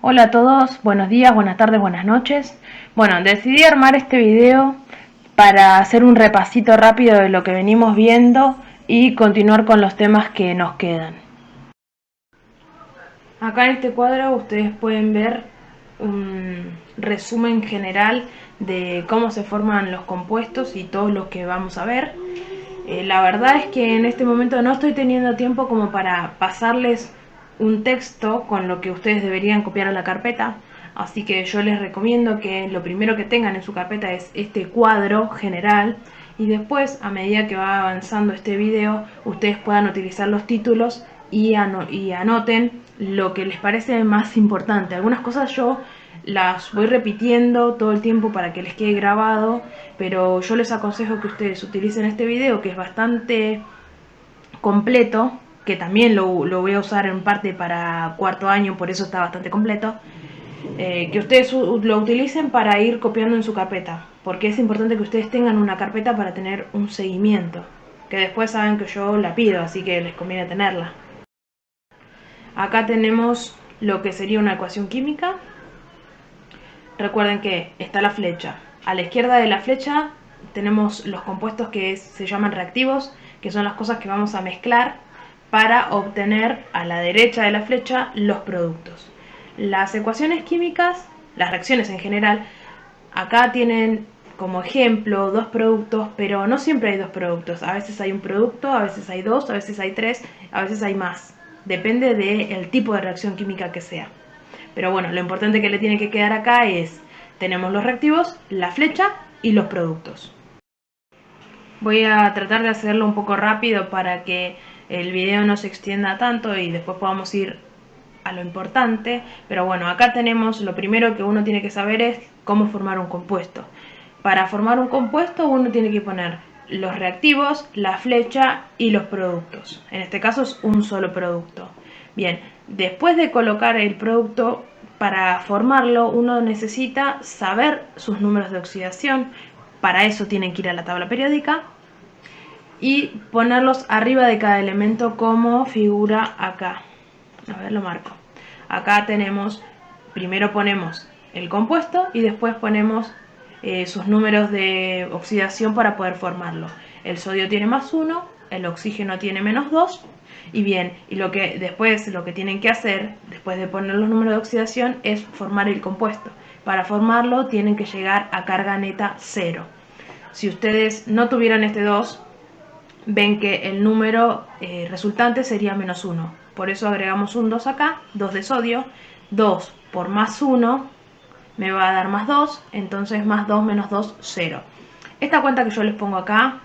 Hola a todos, buenos días, buenas tardes, buenas noches. Bueno, decidí armar este video para hacer un repasito rápido de lo que venimos viendo y continuar con los temas que nos quedan. Acá en este cuadro ustedes pueden ver un resumen general de cómo se forman los compuestos y todo lo que vamos a ver. La verdad es que en este momento no estoy teniendo tiempo como para pasarles un texto con lo que ustedes deberían copiar a la carpeta, así que yo les recomiendo que lo primero que tengan en su carpeta es este cuadro general y después, a medida que va avanzando este video, ustedes puedan utilizar los títulos y anoten lo que les parece más importante. Algunas cosas yo las voy repitiendo todo el tiempo para que les quede grabado, pero yo les aconsejo que ustedes utilicen este video, que es bastante completo, que también lo voy a usar en parte para cuarto año, por eso está bastante completo. Que ustedes lo utilicen para ir copiando en su carpeta, porque es importante que ustedes tengan una carpeta para tener un seguimiento, que después saben que yo la pido, así que les conviene tenerla. Acá tenemos lo que sería una ecuación química. Recuerden que está la flecha. A la izquierda de la flecha tenemos los compuestos que se llaman reactivos, que son las cosas que vamos a mezclar para obtener a la derecha de la flecha los productos. Las ecuaciones químicas, las reacciones en general, acá tienen como ejemplo dos productos, pero no siempre hay dos productos. A veces hay un producto, a veces hay dos, a veces hay tres, a veces hay más. Depende del tipo de reacción química que sea. Pero bueno, lo importante que le tiene que quedar acá es, tenemos los reactivos, la flecha y los productos. Voy a tratar de hacerlo un poco rápido para que el video no se extienda tanto y después podamos ir a lo importante. Pero bueno, acá tenemos, lo primero que uno tiene que saber es cómo formar un compuesto. Para formar un compuesto uno tiene que poner los reactivos, la flecha y los productos. En este caso es un solo producto. Bien, después de colocar el producto, para formarlo uno necesita saber sus números de oxidación. Para eso tienen que ir a la tabla periódica y ponerlos arriba de cada elemento como figura acá. A ver, lo marco. Acá tenemos, primero ponemos el compuesto y después ponemos sus números de oxidación para poder formarlo. El sodio tiene +1, el oxígeno tiene -2. Y bien, y lo que tienen que hacer, después de poner los números de oxidación, es formar el compuesto. Para formarlo tienen que llegar a carga neta 0. Si ustedes no tuvieran este 2, ven que el número resultante sería -1. Por eso agregamos un 2 acá, 2 de sodio. 2 por +1 me va a dar +2, entonces +2 menos 2, 0. Esta cuenta que yo les pongo acá,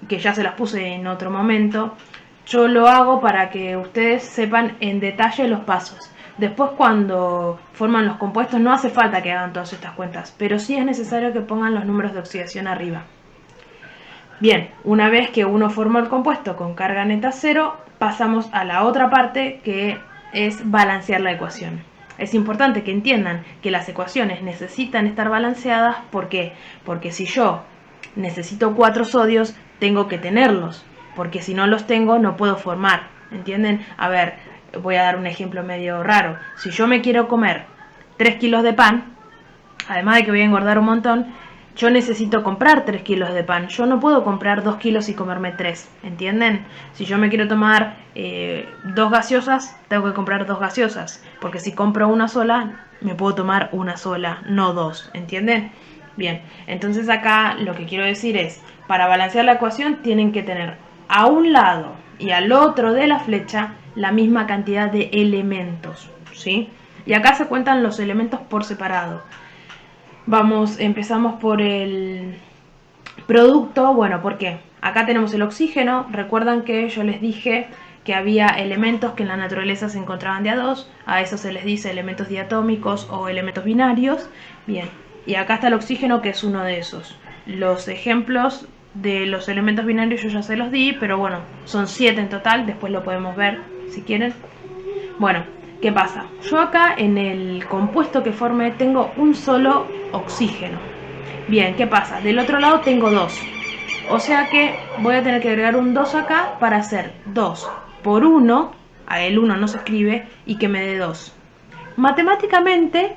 que ya se las puse en otro momento, yo lo hago para que ustedes sepan en detalle los pasos. Después, cuando forman los compuestos, no hace falta que hagan todas estas cuentas, pero sí es necesario que pongan los números de oxidación arriba. Bien, una vez que uno forma el compuesto con carga neta 0, pasamos a la otra parte, que es balancear la ecuación. Es importante que entiendan que las ecuaciones necesitan estar balanceadas. ¿Por qué? Porque si yo necesito 4 sodios, tengo que tenerlos, porque si no los tengo no puedo formar. ¿Entienden? A ver, voy a dar un ejemplo medio raro. Si yo me quiero comer 3 kilos de pan, además de que voy a engordar un montón, yo necesito comprar 3 kilos de pan. Yo no puedo comprar 2 kilos y comerme 3, ¿entienden? Si yo me quiero tomar 2 gaseosas, tengo que comprar 2 gaseosas, porque si compro una sola, me puedo tomar una sola, no 2, ¿entienden? Bien, entonces acá lo que quiero decir es, para balancear la ecuación tienen que tener a un lado y al otro de la flecha la misma cantidad de elementos, ¿sí? Y acá se cuentan los elementos por separado. Empezamos por el producto. Bueno, ¿por qué? Acá tenemos el oxígeno. Recuerdan que yo les dije que había elementos que en la naturaleza se encontraban de a dos. A eso se les dice elementos diatómicos o elementos binarios. Bien, y acá está el oxígeno, que es uno de esos. Los ejemplos de los elementos binarios yo ya se los di, pero bueno, son 7 en total. Después lo podemos ver si quieren. Bueno, ¿qué pasa? Yo acá en el compuesto que formé tengo un solo oxígeno. Bien, ¿qué pasa? Del otro lado tengo 2. O sea que voy a tener que agregar un 2 acá para hacer 2 por 1, el 1 no se escribe, y que me dé 2. matemáticamente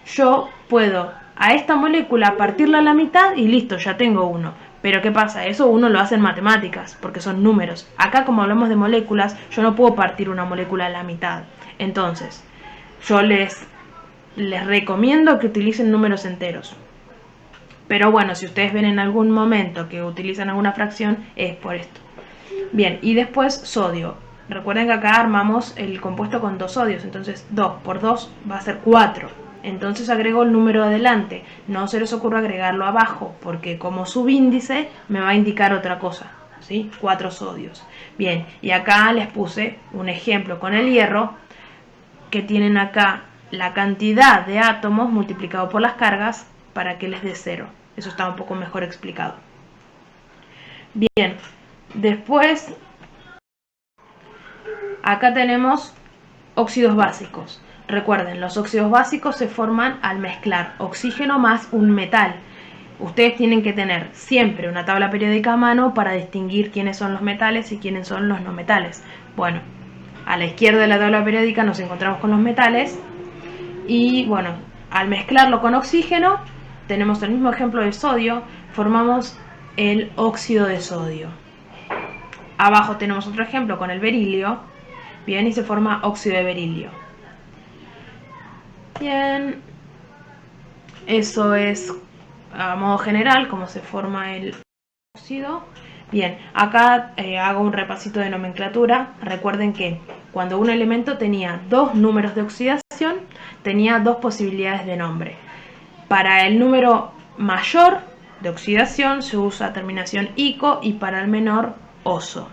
yo puedo a esta molécula partirla a la mitad y listo, ya tengo uno. Pero ¿qué pasa? Eso uno lo hace en matemáticas, porque son números. Acá, como hablamos de moléculas, yo no puedo partir una molécula a la mitad. Entonces, yo les recomiendo que utilicen números enteros. Pero bueno, si ustedes ven en algún momento que utilizan alguna fracción, es por esto. Bien, y después sodio. Recuerden que acá armamos el compuesto con 2 sodios, entonces 2 por 2 va a ser 4. Entonces agrego el número adelante. No se les ocurra agregarlo abajo, porque como subíndice me va a indicar otra cosa, ¿sí? 4 sodios. Bien, y acá les puse un ejemplo con el hierro, que tienen acá la cantidad de átomos multiplicado por las cargas para que les dé 0. Eso está un poco mejor explicado. Bien, después acá tenemos óxidos básicos. Recuerden, los óxidos básicos se forman al mezclar oxígeno más un metal. Ustedes tienen que tener siempre una tabla periódica a mano para distinguir quiénes son los metales y quiénes son los no metales. Bueno, a la izquierda de la tabla periódica nos encontramos con los metales y bueno, al mezclarlo con oxígeno, tenemos el mismo ejemplo de sodio, formamos el óxido de sodio. Abajo tenemos otro ejemplo con el berilio, bien, y se forma óxido de berilio. Bien, eso es a modo general cómo se forma el óxido. Bien, acá hago un repasito de nomenclatura. Recuerden que cuando un elemento tenía 2 números de oxidación, tenía 2 posibilidades de nombre. Para el número mayor de oxidación se usa terminación ico y para el menor oso.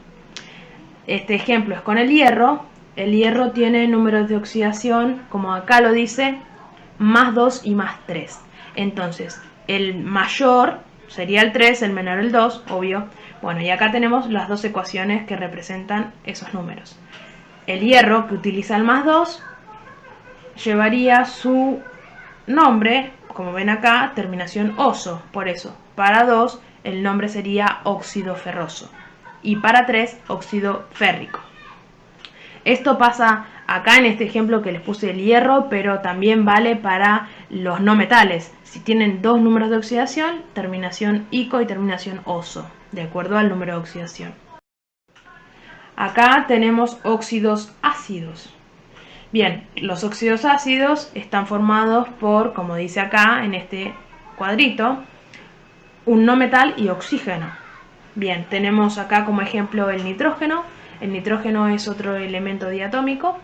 Este ejemplo es con el hierro. El hierro tiene números de oxidación, como acá lo dice, más 2 y más 3. Entonces, el mayor sería el 3, el menor el 2, obvio. Bueno, y acá tenemos las dos ecuaciones que representan esos números. El hierro, que utiliza el más 2, llevaría su nombre, como ven acá, terminación oso. Por eso, para 2 el nombre sería óxido ferroso. Y para 3, óxido férrico. Esto pasa acá en este ejemplo que les puse el hierro, pero también vale para los no metales. Si tienen 2 números de oxidación, terminación ico y terminación oso, de acuerdo al número de oxidación. Acá tenemos óxidos ácidos. Bien, los óxidos ácidos están formados por, como dice acá en este cuadrito, un no metal y oxígeno. Bien, tenemos acá como ejemplo el nitrógeno. El nitrógeno es otro elemento diatómico.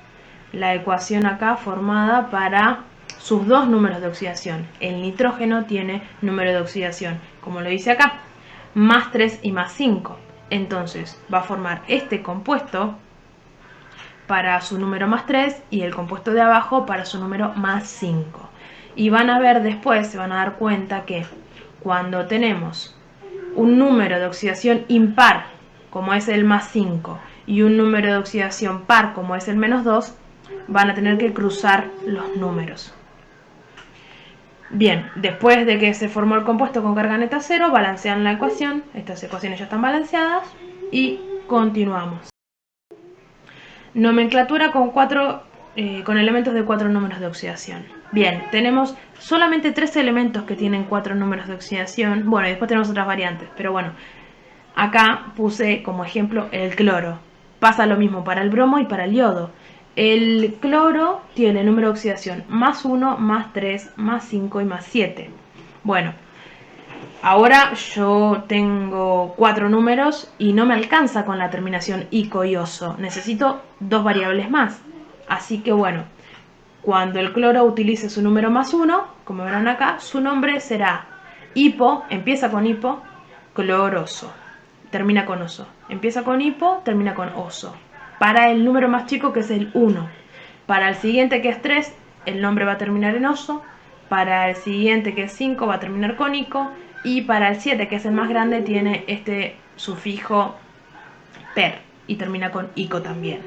La ecuación acá formada para sus 2 números de oxidación. El nitrógeno tiene número de oxidación, como lo dice acá, más 3 y más 5. Entonces va a formar este compuesto para su número más 3 y el compuesto de abajo para su número más 5. Y van a ver después, se van a dar cuenta que cuando tenemos un número de oxidación impar, como es el más 5, y un número de oxidación par, como es el menos 2, van a tener que cruzar los números. Bien, después de que se formó el compuesto con carga neta 0, balancean la ecuación, estas ecuaciones ya están balanceadas, y continuamos. Nomenclatura con elementos de 4 números de oxidación. Bien, tenemos solamente 3 elementos que tienen 4 números de oxidación. Bueno, y después tenemos otras variantes, pero bueno, acá puse como ejemplo el cloro. Pasa lo mismo para el bromo y para el yodo. El cloro tiene número de oxidación más 1, más 3, más 5 y más 7. Bueno, ahora yo tengo 4 números y no me alcanza con la terminación ico y oso. Necesito 2 variables más. Así que bueno, cuando el cloro utilice su número más 1, como verán acá, su nombre será hipo, empieza con hipo, cloroso. Termina con oso. Empieza con hipo, termina con oso. Para el número más chico, que es el 1. Para el siguiente, que es 3, el nombre va a terminar en oso. Para el siguiente, que es 5, va a terminar con ico. Y para el 7, que es el más grande, tiene este sufijo per y termina con ico también.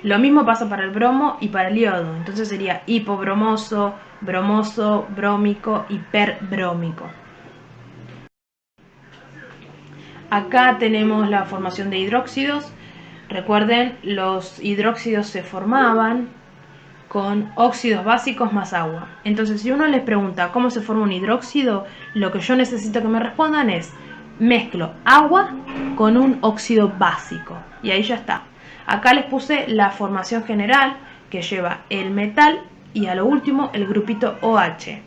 Lo mismo pasa para el bromo y para el yodo. Entonces sería hipobromoso, bromoso, brómico y perbrómico. Acá tenemos la formación de hidróxidos. Recuerden, los hidróxidos se formaban con óxidos básicos más agua. Entonces, si uno les pregunta cómo se forma un hidróxido, lo que yo necesito que me respondan es: mezclo agua con un óxido básico. Y ahí ya está. Acá les puse la formación general, que lleva el metal y a lo último el grupito OH.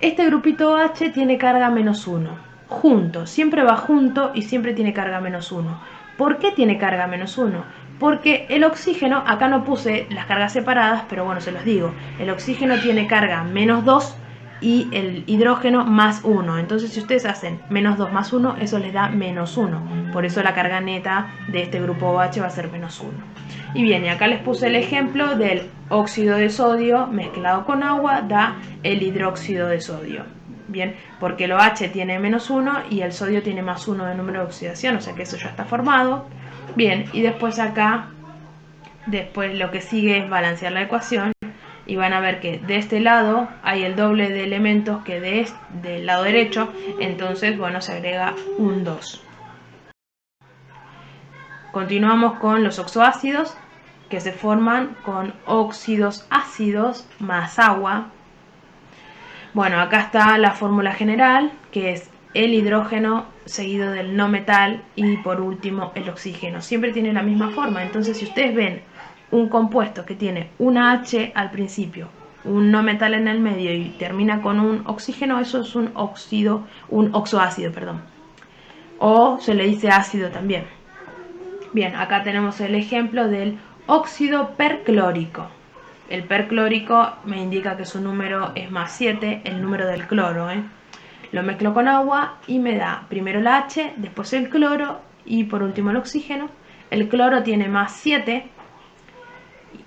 Este grupito OH tiene carga -1. Junto, siempre va junto y siempre tiene carga -1. ¿Por qué tiene carga -1? Porque el oxígeno, acá no puse las cargas separadas, pero bueno, se los digo. El oxígeno tiene carga -2 y el hidrógeno +1. Entonces, si ustedes hacen -2 más 1, eso les da -1. Por eso la carga neta de este grupo OH va a ser -1. Y bien, y acá les puse el ejemplo del óxido de sodio mezclado con agua da el hidróxido de sodio. Bien, porque el OH tiene -1 y el sodio tiene +1 de número de oxidación, o sea que eso ya está formado. Bien, y después acá, después lo que sigue es balancear la ecuación. Y van a ver que de este lado hay el doble de elementos que del lado derecho. Entonces, bueno, se agrega un 2. Continuamos con los oxoácidos, que se forman con óxidos ácidos más agua. Bueno, acá está la fórmula general, que es el hidrógeno seguido del no metal y por último el oxígeno. Siempre tiene la misma forma. Entonces, si ustedes ven un compuesto que tiene una H al principio, un no metal en el medio y termina con un oxígeno, eso es un oxoácido, perdón. O se le dice ácido también. Bien, acá tenemos el ejemplo del óxido perclórico. El perclórico me indica que su número es +7, el número del cloro. Lo mezclo con agua y me da primero la H, después el cloro y por último el oxígeno. El cloro tiene +7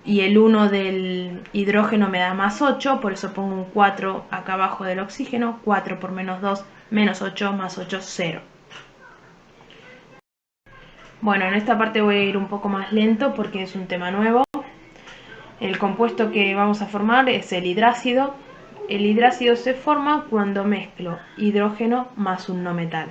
y el 1 del hidrógeno me da +8, por eso pongo un 4 acá abajo del oxígeno. 4 por -2, -8, +8, 0. Bueno, en esta parte voy a ir un poco más lento porque es un tema nuevo. El compuesto que vamos a formar es el hidrácido. El hidrácido se forma cuando mezclo hidrógeno más un no metal.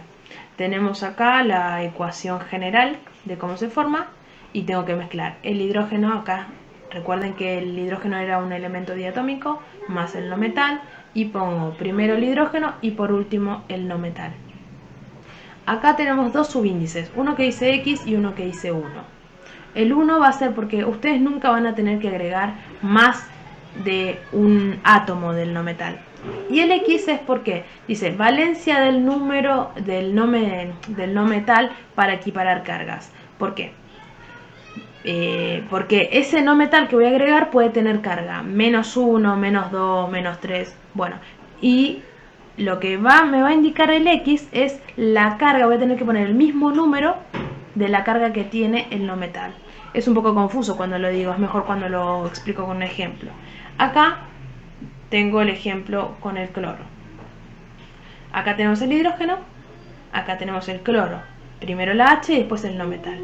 Tenemos acá la ecuación general de cómo se forma y tengo que mezclar el hidrógeno acá. Recuerden que el hidrógeno era un elemento diatómico más el no metal y pongo primero el hidrógeno y por último el no metal. Acá tenemos dos subíndices, uno que dice X y uno que dice 1. El 1 va a ser porque ustedes nunca van a tener que agregar más de un átomo del no metal. Y el X es porque dice valencia del número del no metal para equiparar cargas. ¿Por qué? Porque ese no metal que voy a agregar puede tener carga -1, -2, -3. Bueno, y lo que me va a indicar el X es la carga. Voy a tener que poner el mismo número de la carga que tiene el no metal. Es un poco confuso cuando lo digo, es mejor cuando lo explico con un ejemplo. Acá tengo el ejemplo con el cloro. Acá tenemos el hidrógeno, acá tenemos el cloro. Primero la H y después el no metal.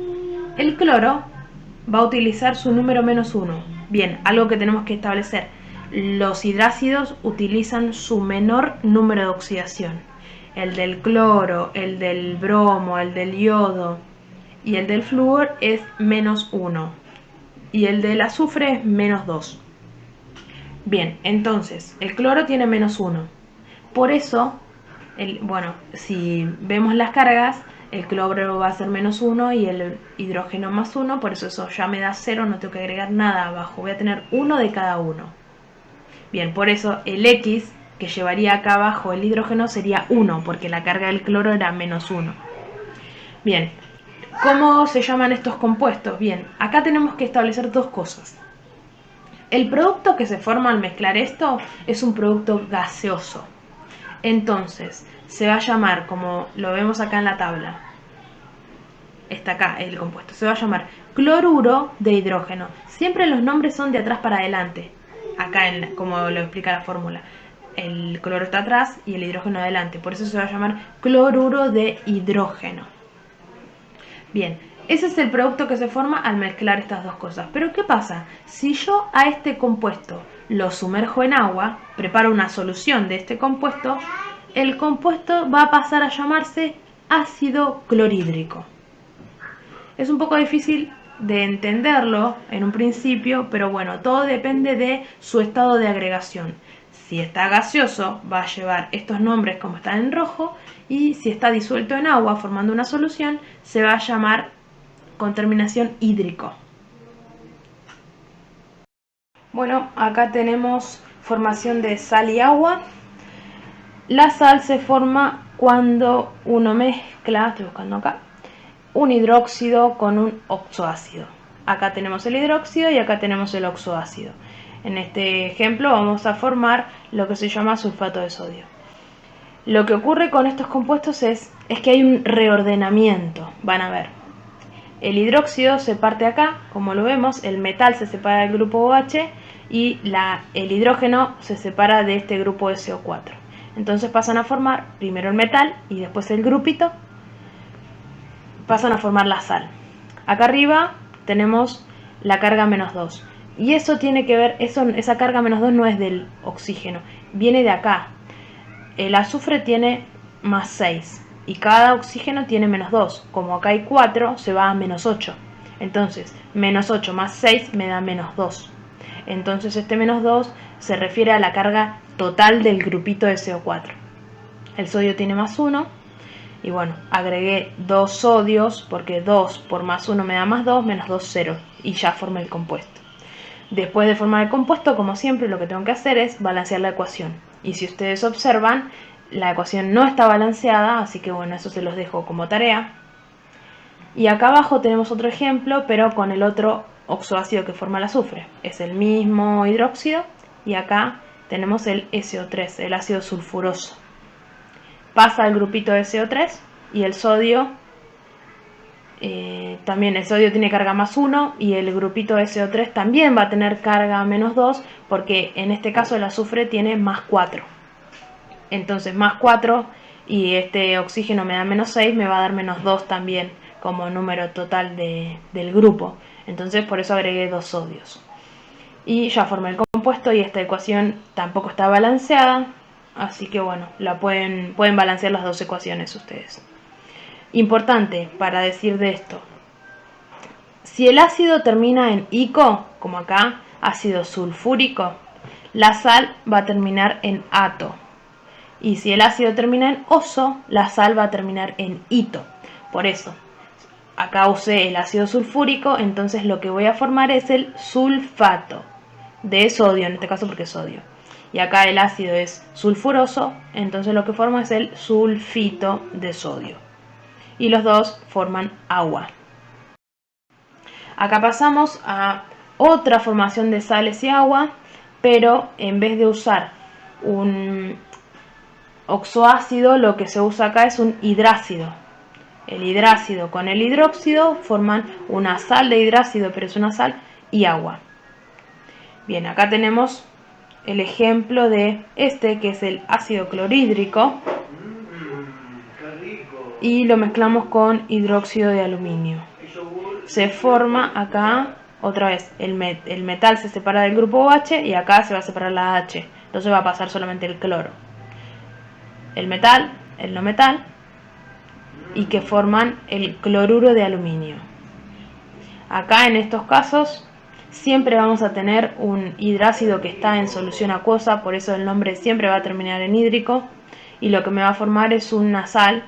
El cloro va a utilizar su número -1. Bien, algo que tenemos que establecer. Los hidrácidos utilizan su menor número de oxidación. El del cloro, el del bromo, el del yodo y el del flúor es -1. Y el del azufre es -2. Bien, entonces, el cloro tiene -1. Por eso, bueno, si vemos las cargas, el cloro va a ser -1 y el hidrógeno +1, por eso ya me da 0, no tengo que agregar nada abajo. Voy a tener uno de cada uno. Bien, por eso el X que llevaría acá abajo el hidrógeno sería 1, porque la carga del cloro era -1. Bien, ¿cómo se llaman estos compuestos? Bien, acá tenemos que establecer dos cosas. El producto que se forma al mezclar esto es un producto gaseoso. Entonces, se va a llamar, como lo vemos acá en la tabla, está acá el compuesto, se va a llamar cloruro de hidrógeno. Siempre los nombres son de atrás para adelante, acá como lo explica la fórmula. El cloro está atrás y el hidrógeno adelante, por eso se va a llamar cloruro de hidrógeno. Bien, ese es el producto que se forma al mezclar estas dos cosas. Pero ¿qué pasa? Si yo a este compuesto lo sumerjo en agua, preparo una solución de este compuesto, el compuesto va a pasar a llamarse ácido clorhídrico. Es un poco difícil de entenderlo en un principio, pero bueno, todo depende de su estado de agregación. Si está gaseoso va a llevar estos nombres como están en rojo, y si está disuelto en agua formando una solución se va a llamar con terminación hídrico. Bueno, acá tenemos formación de sal y agua. La sal se forma cuando uno mezcla, estoy buscando acá, un hidróxido con un oxoácido. Acá tenemos el hidróxido y acá tenemos el oxoácido. En este ejemplo vamos a formar lo que se llama sulfato de sodio. Lo que ocurre con estos compuestos es que hay un reordenamiento. Van a ver, el hidróxido se parte acá, como lo vemos, el metal se separa del grupo OH y el hidrógeno se separa de este grupo SO4. Entonces pasan a formar primero el metal y después el grupito, pasan a formar la sal. Acá arriba tenemos la carga -2. Y eso tiene que ver, esa carga -2 no es del oxígeno, viene de acá. El azufre tiene +6 y cada oxígeno tiene -2. Como acá hay 4, se va a -8. Entonces, -8 más 6 me da -2. Entonces este -2 se refiere a la carga total del grupito de SO4. El sodio tiene +1. Y bueno, agregué 2 sodios porque 2 por +1 me da +2, -2, 0. Y ya formé el compuesto. Después de formar el compuesto, como siempre, lo que tengo que hacer es balancear la ecuación. Y si ustedes observan, la ecuación no está balanceada, así que bueno, eso se los dejo como tarea. Y acá abajo tenemos otro ejemplo, pero con el otro oxoácido que forma el azufre. Es el mismo hidróxido y acá tenemos el SO3, el ácido sulfuroso. Pasa al grupito de SO3 y el sodio, también el sodio tiene carga +1 y el grupito de SO3 también va a tener carga -2 porque en este caso el azufre tiene +4. Entonces +4 y este oxígeno me da -6, me va a dar -2 también como número total del grupo. Entonces por eso agregué 2 sodios. Y ya formé el compuesto y esta ecuación tampoco está balanceada. Así que bueno, pueden balancear las dos ecuaciones ustedes. Importante para decir de esto. Si el ácido termina en ico, como acá, ácido sulfúrico, la sal va a terminar en ato. Y si el ácido termina en oso, la sal va a terminar en ito. Por eso, acá usé el ácido sulfúrico, entonces lo que voy a formar es el sulfato de sodio, en este caso porque es sodio. Y acá el ácido es sulfuroso, entonces lo que formo es el sulfito de sodio. Y los dos forman agua. Acá pasamos a otra formación de sales y agua, pero en vez de usar un oxoácido, lo que se usa acá es un hidrácido. El hidrácido con el hidróxido forman una sal de hidrácido, pero es una sal, y agua. Bien, acá tenemos el ejemplo de este, que es el ácido clorhídrico, y lo mezclamos con hidróxido de aluminio. Se forma acá, otra vez, el metal se separa del grupo OH y acá se va a separar la H. Entonces va a pasar solamente el cloro. El metal, el no metal, y que forman el cloruro de aluminio. Acá en estos casos siempre vamos a tener un hidrácido que está en solución acuosa, por eso el nombre siempre va a terminar en hídrico, y lo que me va a formar es una sal,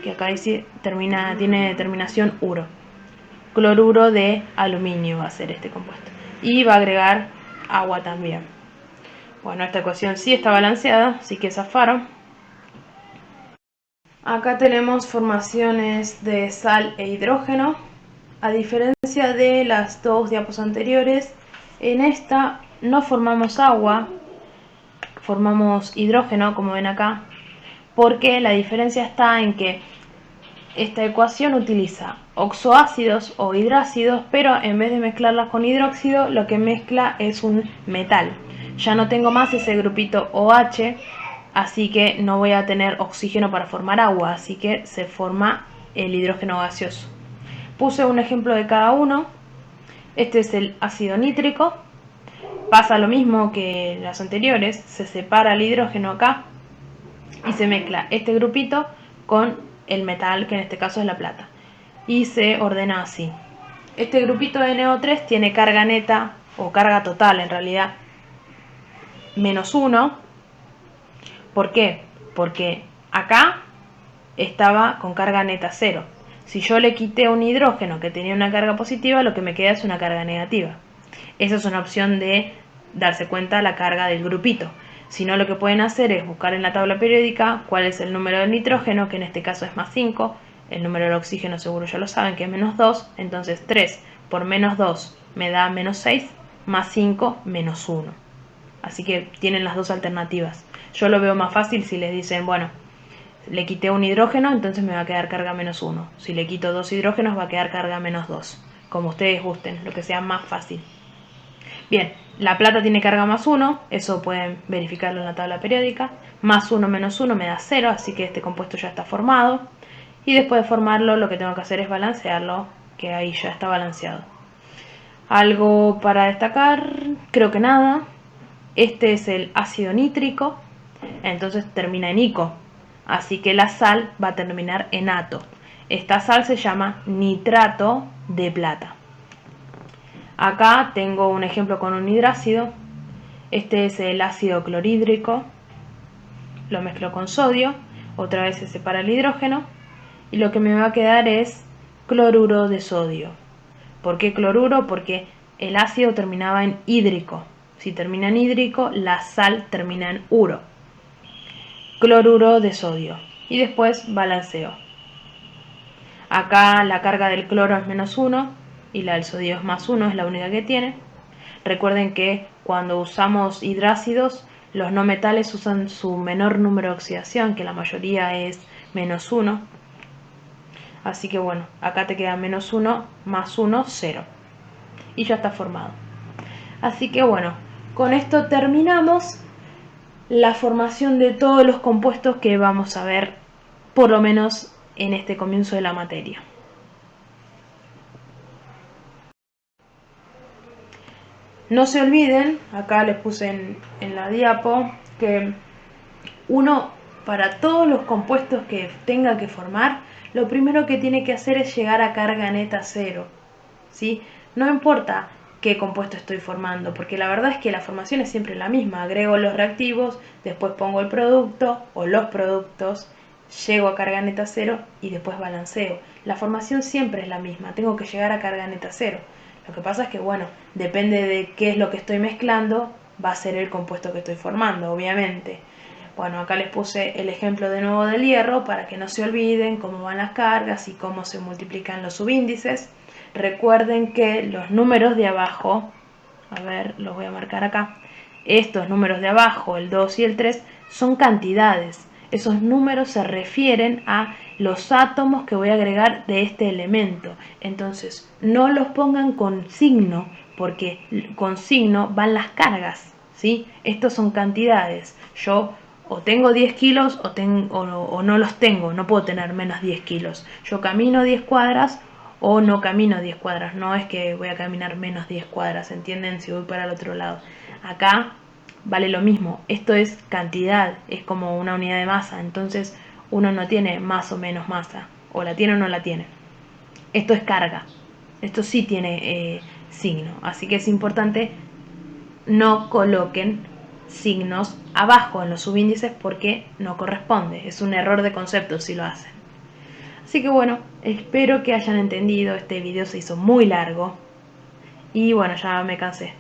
que acá dice, tiene terminación uro. Cloruro de aluminio va a ser este compuesto. Y va a agregar agua también. Bueno, esta ecuación sí está balanceada, así que zafaron. Acá tenemos formaciones de sal e hidrógeno. A diferencia de las dos diapos anteriores, en esta no formamos agua, formamos hidrógeno, como ven acá, porque la diferencia está en que esta ecuación utiliza oxoácidos o hidrácidos, pero en vez de mezclarlas con hidróxido, lo que mezcla es un metal. Ya no tengo más ese grupito OH, así que no voy a tener oxígeno para formar agua, así que se forma el hidrógeno gaseoso. Puse un ejemplo de cada uno. Este es el ácido nítrico. Pasa lo mismo que las anteriores, se separa el hidrógeno acá y se mezcla este grupito con el metal, que en este caso es la plata, y se ordena así. Este grupito de NO3 tiene carga neta, o carga total en realidad, -1. ¿Por qué? Porque acá estaba con carga neta 0. Si yo le quité un hidrógeno que tenía una carga positiva, lo que me queda es una carga negativa. Esa es una opción de darse cuenta de la carga del grupito. Si no, lo que pueden hacer es buscar en la tabla periódica cuál es el número del nitrógeno, que en este caso es +5. El número del oxígeno seguro ya lo saben, que es -2. Entonces 3 por -2 me da -6, +5, -1. Así que tienen las dos alternativas. Yo lo veo más fácil si les dicen, bueno, le quité un hidrógeno, entonces me va a quedar carga -1. Si le quito 2 hidrógenos, va a quedar carga -2. Como ustedes gusten, lo que sea más fácil. Bien, la plata tiene carga +1, eso pueden verificarlo en la tabla periódica. +1 menos 1 me da 0, así que este compuesto ya está formado. Y después de formarlo, lo que tengo que hacer es balancearlo, que ahí ya está balanceado. Algo para destacar, creo que nada. Este es el ácido nítrico, entonces termina en ico, así que la sal va a terminar en ato. Esta sal se llama nitrato de plata. Acá tengo un ejemplo con un hidrácido. Este es el ácido clorhídrico. Lo mezclo con sodio, otra vez se separa el hidrógeno y lo que me va a quedar es cloruro de sodio. ¿Por qué cloruro? Porque el ácido terminaba en hídrico. Si termina en hídrico, la sal termina en uro. Cloruro de sodio. Y después balanceo. Acá la carga del cloro es -1 y la del sodio es +1, es la única que tiene. Recuerden que cuando usamos hidrácidos, los no metales usan su menor número de oxidación, que la mayoría es -1. Así que bueno, acá te queda -1 más 1, 0. Y ya está formado. Así que bueno, con esto terminamos la formación de todos los compuestos que vamos a ver, por lo menos en este comienzo de la materia. No se olviden, acá les puse en la diapo, que uno, para todos los compuestos que tenga que formar, lo primero que tiene que hacer es llegar a carga neta 0. ¿Sí? No importa qué compuesto estoy formando, porque la verdad es que la formación es siempre la misma. Agrego los reactivos, después pongo el producto o los productos, llego a carga neta 0 y después balanceo. La formación siempre es la misma, tengo que llegar a carga neta 0. Lo que pasa es que, bueno, depende de qué es lo que estoy mezclando, va a ser el compuesto que estoy formando, obviamente. Bueno, acá les puse el ejemplo de nuevo del hierro para que no se olviden cómo van las cargas y cómo se multiplican los subíndices. Recuerden que los números de abajo, a ver, los voy a marcar acá, estos números de abajo, el 2 y el 3, son cantidades. Esos números se refieren a los átomos que voy a agregar de este elemento. Entonces, no los pongan con signo, porque con signo van las cargas, ¿sí? Estos son cantidades. Yo o tengo 10 kilos o no los tengo, no puedo tener menos 10 kilos. Yo camino 10 cuadras o no camino 10 cuadras, no es que voy a caminar menos 10 cuadras, ¿entienden? Si voy para el otro lado. Acá vale lo mismo, esto es cantidad, es como una unidad de masa, entonces uno no tiene más o menos masa, o la tiene o no la tiene. Esto es carga, esto sí tiene signo, así que es importante no coloquen signos abajo en los subíndices porque no corresponde, es un error de concepto si lo hacen. Así que bueno, espero que hayan entendido, este video se hizo muy largo y bueno, ya me cansé.